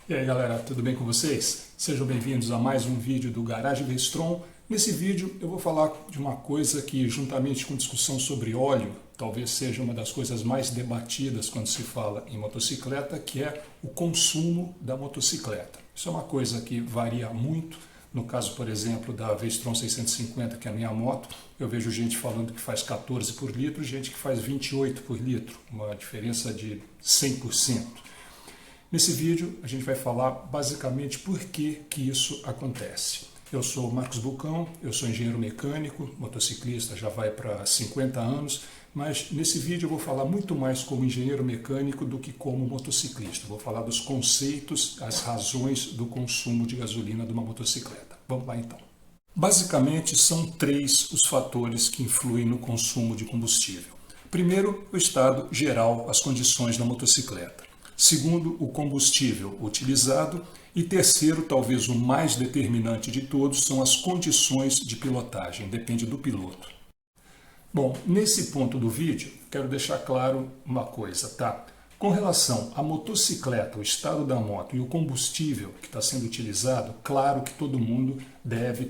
E aí galera, tudo bem com vocês? Sejam bem-vindos a mais um vídeo do Garage Vestron. Nesse vídeo eu vou falar de uma coisa que, juntamente com discussão sobre óleo, talvez seja uma das coisas mais debatidas quando se fala em motocicleta, que é o consumo da motocicleta. Isso é uma coisa que varia muito. No caso, por exemplo, da Vestron 650, que é a minha moto, eu vejo gente falando que faz 14 por litro, gente que faz 28 por litro, uma diferença de 100%. Nesse vídeo a gente vai falar basicamente por que isso acontece. Eu sou Marcos Bulcão, eu sou engenheiro mecânico, motociclista já vai para 50 anos, mas nesse vídeo eu vou falar muito mais como engenheiro mecânico do que como motociclista. Vou falar dos conceitos, as razões do consumo de gasolina de uma motocicleta. Vamos lá então. Basicamente são três os fatores que influem no consumo de combustível. Primeiro, o estado geral, as condições da motocicleta. Segundo, o combustível utilizado. E terceiro, talvez o mais determinante de todos, são as condições de pilotagem, depende do piloto. Bom, nesse ponto do vídeo, quero deixar claro uma coisa, tá? Com relação à motocicleta, o estado da moto e o combustível que está sendo utilizado, claro que todo mundo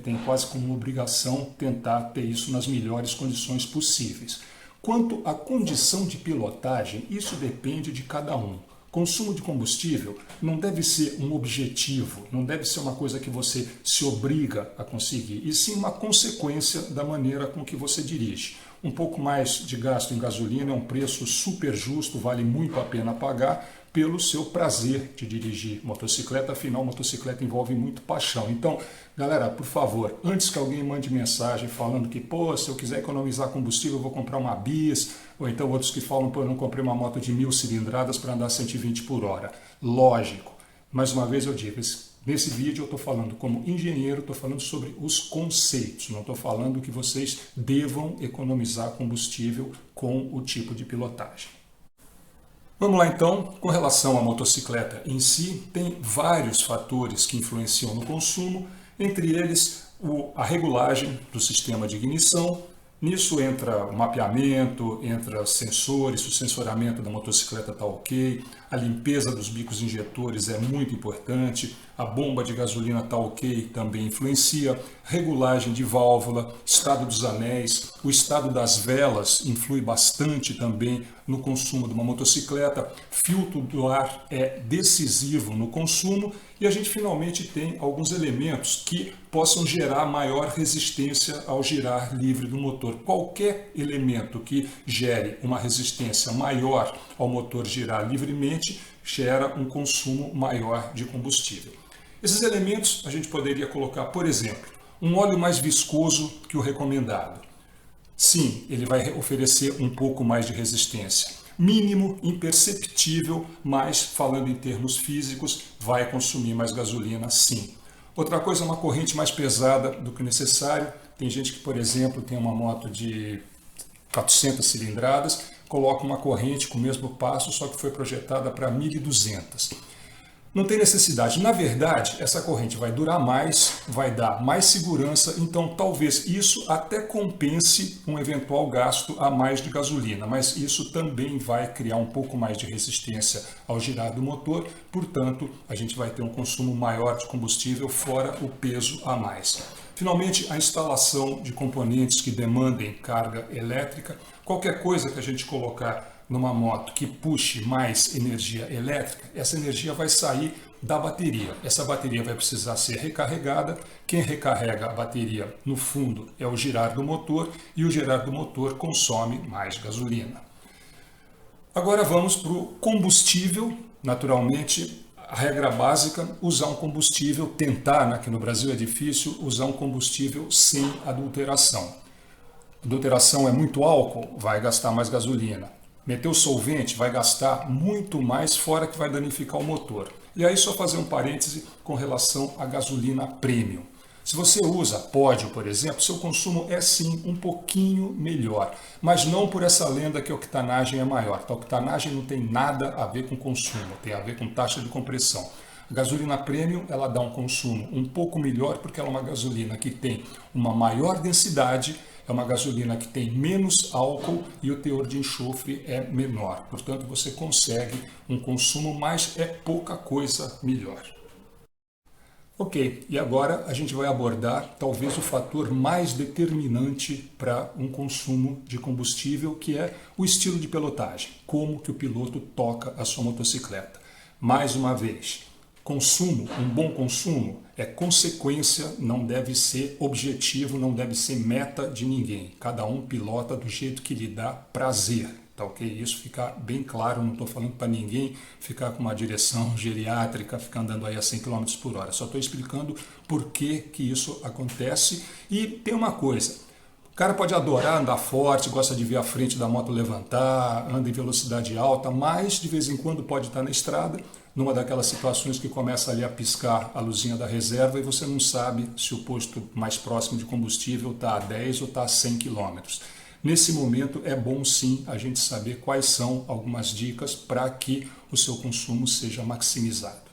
tem quase como obrigação tentar ter isso nas melhores condições possíveis. Quanto à condição de pilotagem, isso depende de cada um. Consumo de combustível não deve ser um objetivo, não deve ser uma coisa que você se obriga a conseguir, e sim uma consequência da maneira com que você dirige. Um pouco mais de gasto em gasolina é um preço super justo, vale muito a pena pagar pelo seu prazer de dirigir motocicleta, afinal motocicleta envolve muito paixão. Então, galera, por favor, antes que alguém mande mensagem falando que, pô, se eu quiser economizar combustível eu vou comprar uma bis, ou então outros que falam, pô, eu não comprei uma moto de 1000 cilindradas para andar 120 por hora. Lógico, mais uma vez eu digo, nesse vídeo eu estou falando como engenheiro, estou falando sobre os conceitos, não estou falando que vocês devam economizar combustível com o tipo de pilotagem. Vamos lá então, com relação à motocicleta em si, tem vários fatores que influenciam no consumo, entre eles a regulagem do sistema de ignição. Nisso entra o mapeamento, entra sensores, se o sensoramento da motocicleta está ok, a limpeza dos bicos injetores é muito importante, a bomba de gasolina está ok, também influencia, regulagem de válvula, estado dos anéis, o estado das velas influi bastante também no consumo de uma motocicleta, filtro do ar é decisivo no consumo e a gente finalmente tem alguns elementos que possam gerar maior resistência ao girar livre do motor. Qualquer elemento que gere uma resistência maior ao motor girar livremente gera um consumo maior de combustível. Esses elementos a gente poderia colocar, por exemplo, um óleo mais viscoso que o recomendado. Sim, ele vai oferecer um pouco mais de resistência. Mínimo, imperceptível, mas falando em termos físicos, vai consumir mais gasolina, sim. Outra coisa, uma corrente mais pesada do que necessário. Tem gente que, por exemplo, tem uma moto de 400 cilindradas, coloca uma corrente com o mesmo passo, só que foi projetada para 1200. Não tem necessidade. Na verdade, essa corrente vai durar mais, vai dar mais segurança, então talvez isso até compense um eventual gasto a mais de gasolina, mas isso também vai criar um pouco mais de resistência ao girar do motor, portanto, a gente vai ter um consumo maior de combustível fora o peso a mais. Finalmente, a instalação de componentes que demandem carga elétrica, qualquer coisa que a gente colocar numa moto que puxe mais energia elétrica, essa energia vai sair da bateria. Essa bateria vai precisar ser recarregada. Quem recarrega a bateria, no fundo, é o girar do motor, e o girar do motor consome mais gasolina. Agora vamos para o combustível. Naturalmente, a regra básica, usar um combustível, tentar, né, que no Brasil é difícil, usar um combustível sem adulteração. Adulteração é muito álcool, vai gastar mais gasolina. Meter o solvente vai gastar muito mais, fora que vai danificar o motor. E aí só fazer um parêntese com relação à gasolina premium. Se você usa pódio, por exemplo, seu consumo é sim um pouquinho melhor, mas não por essa lenda que a octanagem é maior. A octanagem não tem nada a ver com consumo, tem a ver com taxa de compressão. A gasolina premium ela dá um consumo um pouco melhor porque ela é uma gasolina que tem uma maior densidade, é uma gasolina que tem menos álcool e o teor de enxofre é menor. Portanto, você consegue um consumo, mas é pouca coisa melhor. Ok, e agora a gente vai abordar talvez o fator mais determinante para um consumo de combustível, que é o estilo de pilotagem, como que o piloto toca a sua motocicleta. Mais uma vez, consumo, um bom consumo é consequência, não deve ser objetivo, não deve ser meta de ninguém. Cada um pilota do jeito que lhe dá prazer. Tá ok? Isso fica bem claro, não estou falando para ninguém ficar com uma direção geriátrica, ficar andando aí a 100 km por hora. Só estou explicando por que isso acontece. E tem uma coisa, o cara pode adorar andar forte, gosta de ver a frente da moto levantar, anda em velocidade alta, mas de vez em quando pode estar na estrada, numa daquelas situações que começa ali a piscar a luzinha da reserva e você não sabe se o posto mais próximo de combustível está a 10 ou está a 100 km. Nesse momento é bom sim a gente saber quais são algumas dicas para que o seu consumo seja maximizado.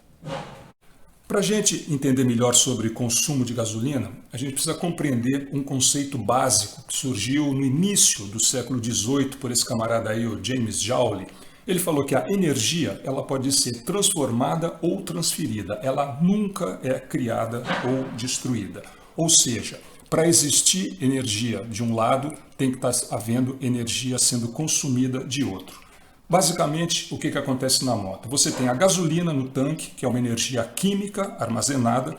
Para a gente entender melhor sobre consumo de gasolina, a gente precisa compreender um conceito básico que surgiu no início do século XVIII por esse camarada aí, o James Joule. Ele falou que a energia ela pode ser transformada ou transferida, ela nunca é criada ou destruída. Ou seja, para existir energia de um lado, tem que estar havendo energia sendo consumida de outro. Basicamente, o que acontece na moto? Você tem a gasolina no tanque, que é uma energia química armazenada,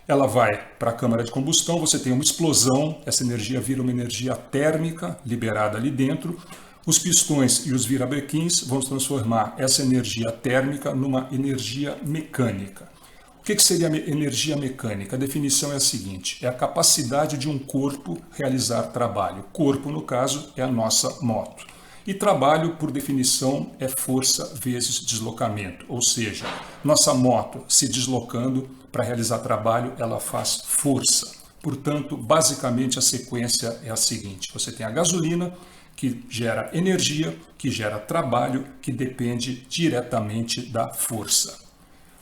ela vai para a câmara de combustão, você tem uma explosão, essa energia vira uma energia térmica liberada ali dentro, os pistões e os virabrequins vão transformar essa energia térmica numa energia mecânica. O que seria energia mecânica? A definição é a seguinte, é a capacidade de um corpo realizar trabalho. Corpo, no caso, é a nossa moto. E trabalho, por definição, é força vezes deslocamento. Ou seja, nossa moto se deslocando para realizar trabalho, ela faz força. Portanto, basicamente a sequência é a seguinte, você tem a gasolina, que gera energia, que gera trabalho, que depende diretamente da força.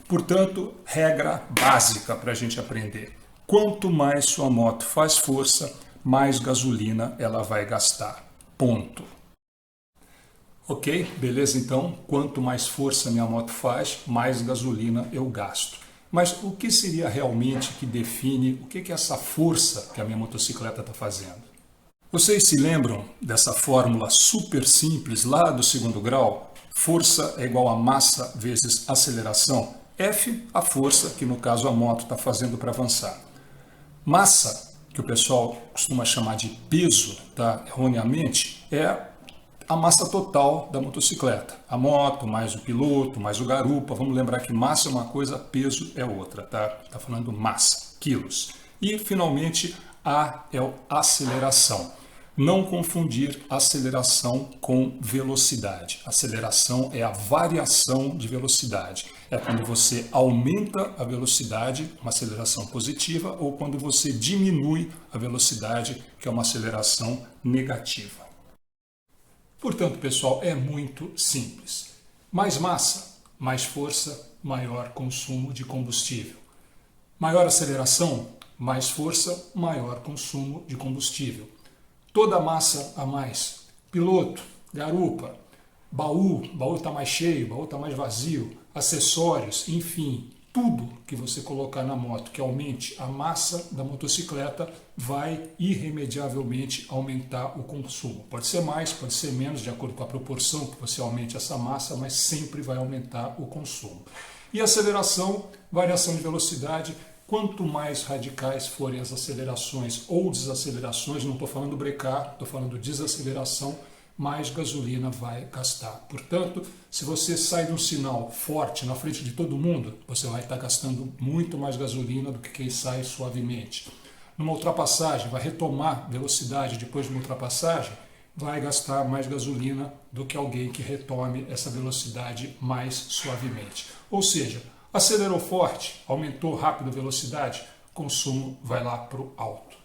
Portanto, regra básica para a gente aprender. Quanto mais sua moto faz força, mais gasolina ela vai gastar. Ponto. Ok? Beleza? Então, quanto mais força minha moto faz, mais gasolina eu gasto. Mas o que seria realmente que define o que é essa força que a minha motocicleta está fazendo? Vocês se lembram dessa fórmula super simples lá do segundo grau? Força é igual a massa vezes aceleração. F, a força, que no caso a moto está fazendo para avançar. Massa, que o pessoal costuma chamar de peso, tá? Erroneamente, é a massa total da motocicleta. A moto, mais o piloto, mais o garupa. Vamos lembrar que massa é uma coisa, peso é outra, tá? Tá falando massa, quilos. E, finalmente, A é a aceleração. Não confundir aceleração com velocidade. Aceleração é a variação de velocidade. É quando você aumenta a velocidade, uma aceleração positiva, ou quando você diminui a velocidade, que é uma aceleração negativa. Portanto, pessoal, é muito simples. Mais massa, mais força, maior consumo de combustível. Maior aceleração, mais força, maior consumo de combustível. Toda massa a mais, piloto, garupa, baú está mais cheio, baú está mais vazio, acessórios, enfim, tudo que você colocar na moto que aumente a massa da motocicleta vai irremediavelmente aumentar o consumo. Pode ser mais, pode ser menos, de acordo com a proporção que você aumente essa massa, mas sempre vai aumentar o consumo. E aceleração, variação de velocidade. Quanto mais radicais forem as acelerações ou desacelerações, não estou falando brecar, estou falando desaceleração, mais gasolina vai gastar. Portanto, se você sai de um sinal forte na frente de todo mundo, você vai estar gastando muito mais gasolina do que quem sai suavemente. Numa ultrapassagem, vai retomar velocidade depois de uma ultrapassagem, vai gastar mais gasolina do que alguém que retome essa velocidade mais suavemente. Ou seja, acelerou forte, aumentou rápido a velocidade, o consumo vai lá para o alto.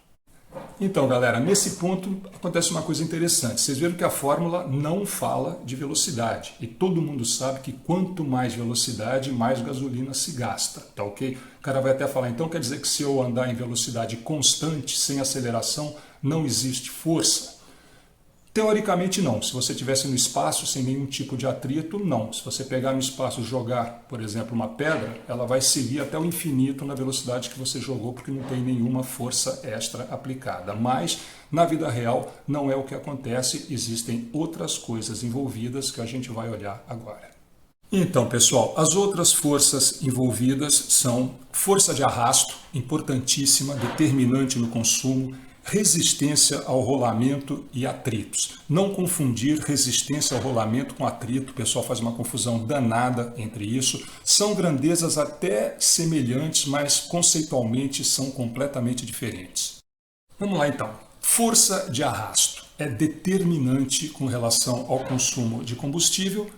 Então, galera, nesse ponto acontece uma coisa interessante. Vocês viram que a fórmula não fala de velocidade. E todo mundo sabe que quanto mais velocidade, mais gasolina se gasta, tá ok? O cara vai até falar, então quer dizer que se eu andar em velocidade constante, sem aceleração, não existe força? Teoricamente não. Se você estivesse no espaço sem nenhum tipo de atrito, não. Se você pegar no espaço e jogar, por exemplo, uma pedra, ela vai seguir até o infinito na velocidade que você jogou, porque não tem nenhuma força extra aplicada. Mas, na vida real, não é o que acontece. Existem outras coisas envolvidas que a gente vai olhar agora. Então, pessoal, as outras forças envolvidas são força de arrasto, importantíssima, determinante no consumo, resistência ao rolamento e atritos. Não confundir resistência ao rolamento com atrito, o pessoal faz uma confusão danada entre isso. São grandezas até semelhantes, mas conceitualmente são completamente diferentes. Vamos lá então. Força de arrasto é determinante com relação ao consumo de combustível.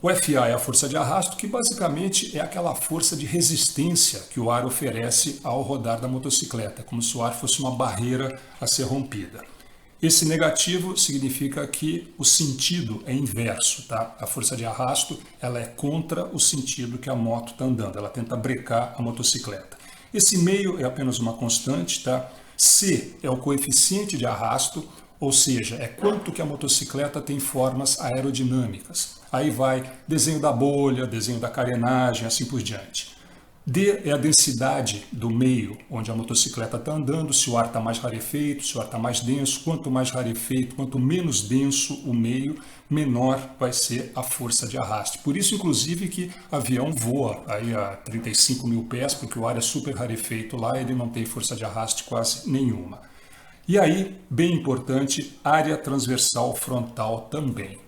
O FA é a força de arrasto, que basicamente é aquela força de resistência que o ar oferece ao rodar da motocicleta, como se o ar fosse uma barreira a ser rompida. Esse negativo significa que o sentido é inverso, tá? A força de arrasto ela é contra o sentido que a moto está andando, ela tenta brecar a motocicleta. Esse meio é apenas uma constante, tá? C é o coeficiente de arrasto, ou seja, é quanto que a motocicleta tem formas aerodinâmicas. Aí vai desenho da bolha, desenho da carenagem, assim por diante. D é a densidade do meio onde a motocicleta está andando, se o ar está mais rarefeito, se o ar está mais denso. Quanto mais rarefeito, quanto menos denso o meio, menor vai ser a força de arraste. Por isso, inclusive, que avião voa aí a 35 mil pés, porque o ar é super rarefeito lá, ele não tem força de arraste quase nenhuma. E aí, bem importante, área transversal frontal também.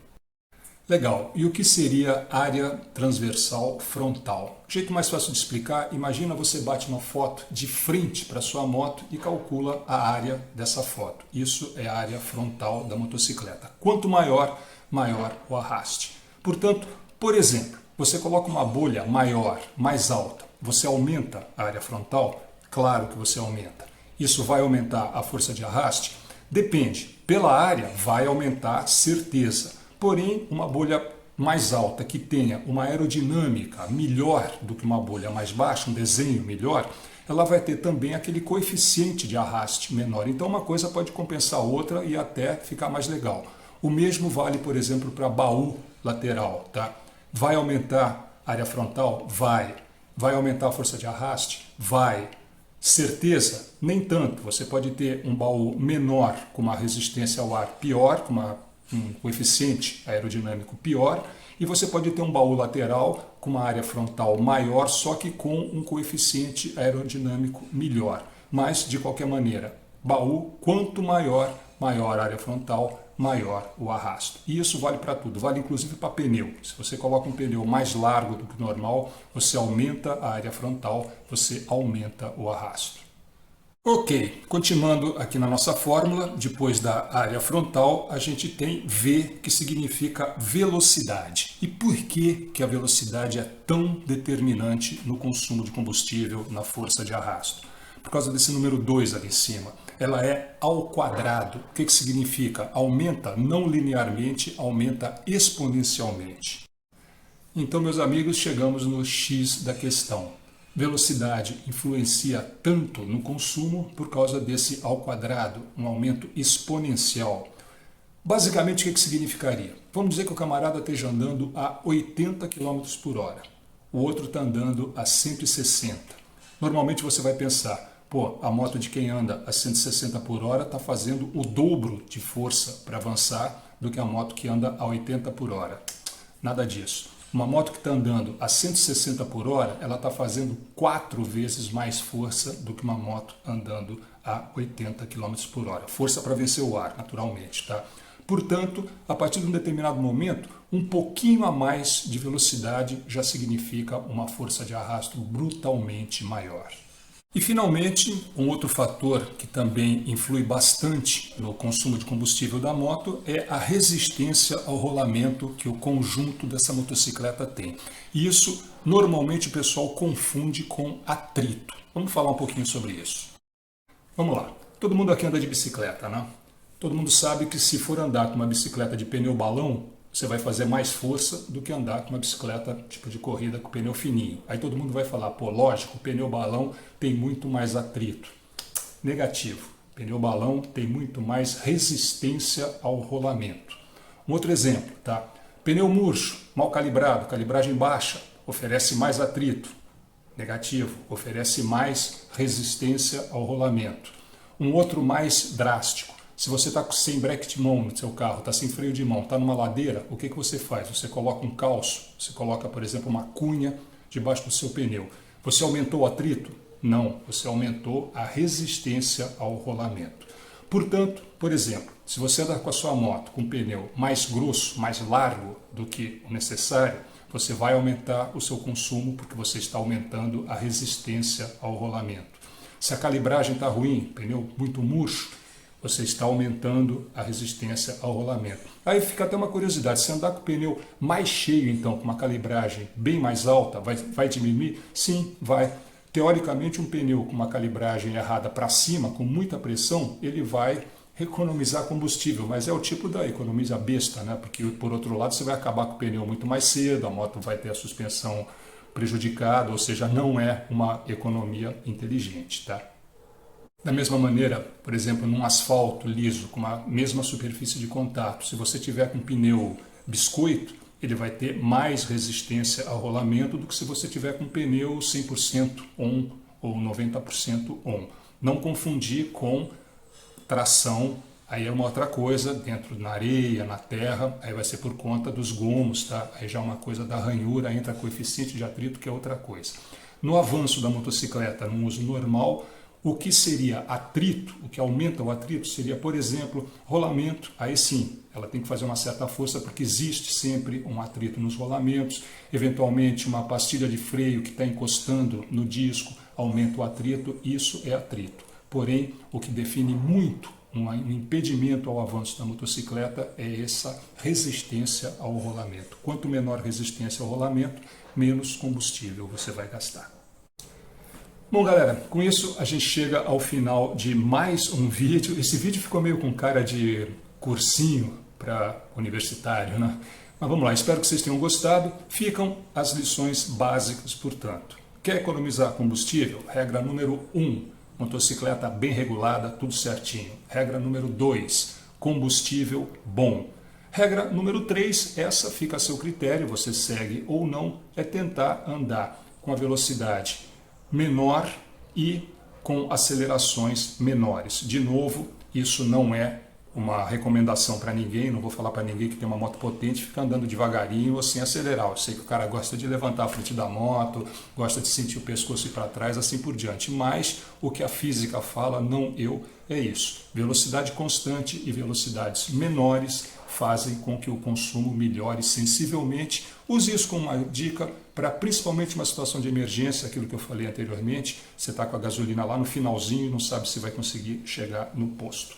Legal, e o que seria área transversal frontal? O jeito mais fácil de explicar, imagina você bate uma foto de frente para sua moto e calcula a área dessa foto. Isso é a área frontal da motocicleta. Quanto maior, maior o arraste. Portanto, por exemplo, você coloca uma bolha maior, mais alta, você aumenta a área frontal? Claro que você aumenta. Isso vai aumentar a força de arraste? Depende. Pela área, vai aumentar, certeza. Porém, uma bolha mais alta que tenha uma aerodinâmica melhor do que uma bolha mais baixa, um desenho melhor, ela vai ter também aquele coeficiente de arraste menor. Então, uma coisa pode compensar a outra e até ficar mais legal. O mesmo vale, por exemplo, para baú lateral, tá? Vai aumentar a área frontal? Vai. Vai aumentar a força de arraste? Vai. Certeza? Nem tanto. Você pode ter um baú menor com uma resistência ao ar pior, com um coeficiente aerodinâmico pior, e você pode ter um baú lateral com uma área frontal maior, só que com um coeficiente aerodinâmico melhor. Mas, de qualquer maneira, baú, quanto maior, maior a área frontal, maior o arrasto. E isso vale para tudo, vale inclusive para pneu. Se você coloca um pneu mais largo do que o normal, você aumenta a área frontal, você aumenta o arrasto. Ok, continuando aqui na nossa fórmula, depois da área frontal, a gente tem V, que significa velocidade. E por que a velocidade é tão determinante no consumo de combustível, na força de arrasto? Por causa desse número 2 ali em cima. Ela é ao quadrado. O que significa? Aumenta não linearmente, aumenta exponencialmente. Então, meus amigos, chegamos no X da questão. Velocidade influencia tanto no consumo por causa desse ao quadrado, um aumento exponencial. Basicamente, o que significaria? Vamos dizer que o camarada esteja andando a 80 km por hora, o outro está andando a 160. Normalmente você vai pensar, pô, a moto de quem anda a 160 por hora está fazendo o dobro de força para avançar do que a moto que anda a 80 por hora. Nada disso. Uma moto que está andando a 160 por hora, ela está fazendo 4 vezes mais força do que uma moto andando a 80 km por hora. Força para vencer o ar, naturalmente, tá? Portanto, a partir de um determinado momento, um pouquinho a mais de velocidade já significa uma força de arrasto brutalmente maior. E, finalmente, um outro fator que também influi bastante no consumo de combustível da moto é a resistência ao rolamento que o conjunto dessa motocicleta tem. E isso, normalmente, o pessoal confunde com atrito. Vamos falar um pouquinho sobre isso. Vamos lá. Todo mundo aqui anda de bicicleta, né? Todo mundo sabe que se for andar com uma bicicleta de pneu balão, você vai fazer mais força do que andar com uma bicicleta tipo de corrida com pneu fininho. Aí todo mundo vai falar, pô, lógico, o pneu balão tem muito mais atrito. Negativo. Pneu balão tem muito mais resistência ao rolamento. Um outro exemplo, tá? Pneu murcho, mal calibrado, calibragem baixa, oferece mais atrito. Negativo, oferece mais resistência ao rolamento. Um outro mais drástico. Se você está sem breque de mão no seu carro, está sem freio de mão, está numa ladeira, o que você faz? Você coloca um calço, você coloca, por exemplo, uma cunha debaixo do seu pneu. Você aumentou o atrito? Não, você aumentou a resistência ao rolamento. Portanto, por exemplo, se você andar com a sua moto com um pneu mais grosso, mais largo do que o necessário, você vai aumentar o seu consumo porque você está aumentando a resistência ao rolamento. Se a calibragem está ruim, pneu muito murcho, você está aumentando a resistência ao rolamento. Aí fica até uma curiosidade, se andar com o pneu mais cheio, então, com uma calibragem bem mais alta, vai diminuir? Sim, vai. Teoricamente, um pneu com uma calibragem errada para cima, com muita pressão, ele vai economizar combustível, mas é o tipo da economia besta, né? Porque, por outro lado, você vai acabar com o pneu muito mais cedo, a moto vai ter a suspensão prejudicada, ou seja, não é uma economia inteligente, tá? Da mesma maneira, por exemplo, num asfalto liso, com a mesma superfície de contato, se você tiver com pneu biscoito, ele vai ter mais resistência ao rolamento do que se você tiver com pneu 100% on ou 90% on. Não confundir com tração, aí é uma outra coisa, dentro na areia, na terra, aí vai ser por conta dos gomos, tá? Aí já é uma coisa da ranhura, entra coeficiente de atrito, que é outra coisa. No avanço da motocicleta, no uso normal, o que seria atrito, o que aumenta o atrito, seria, por exemplo, rolamento. Aí sim, ela tem que fazer uma certa força, porque existe sempre um atrito nos rolamentos. Eventualmente, uma pastilha de freio que está encostando no disco aumenta o atrito, isso é atrito. Porém, o que define muito um impedimento ao avanço da motocicleta é essa resistência ao rolamento. Quanto menor resistência ao rolamento, menos combustível você vai gastar. Bom, galera, com isso a gente chega ao final de mais um vídeo. Esse vídeo ficou meio com cara de cursinho para universitário, né? Mas vamos lá, espero que vocês tenham gostado. Ficam as lições básicas, portanto. Quer economizar combustível? Regra número 1, motocicleta bem regulada, tudo certinho. Regra número 2, combustível bom. Regra número 3, essa fica a seu critério, você segue ou não, é tentar andar com a velocidade menor e com acelerações menores. De novo, isso não é uma recomendação para ninguém, não vou falar para ninguém que tem uma moto potente ficar andando devagarinho ou sem acelerar. Eu sei que o cara gosta de levantar a frente da moto, gosta de sentir o pescoço ir para trás, assim por diante. Mas o que a física fala, não eu, é isso. Velocidade constante e velocidades menores fazem com que o consumo melhore sensivelmente. Use isso como uma dica para principalmente uma situação de emergência, aquilo que eu falei anteriormente, você está com a gasolina lá no finalzinho e não sabe se vai conseguir chegar no posto.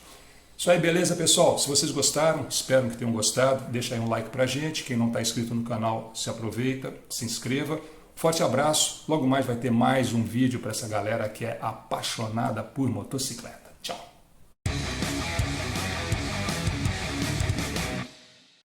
Isso aí, beleza, pessoal? Se vocês gostaram, espero que tenham gostado, deixa aí um like pra gente. Quem não está inscrito no canal, se aproveita, se inscreva. Forte abraço, logo mais vai ter mais um vídeo para essa galera que é apaixonada por motocicleta.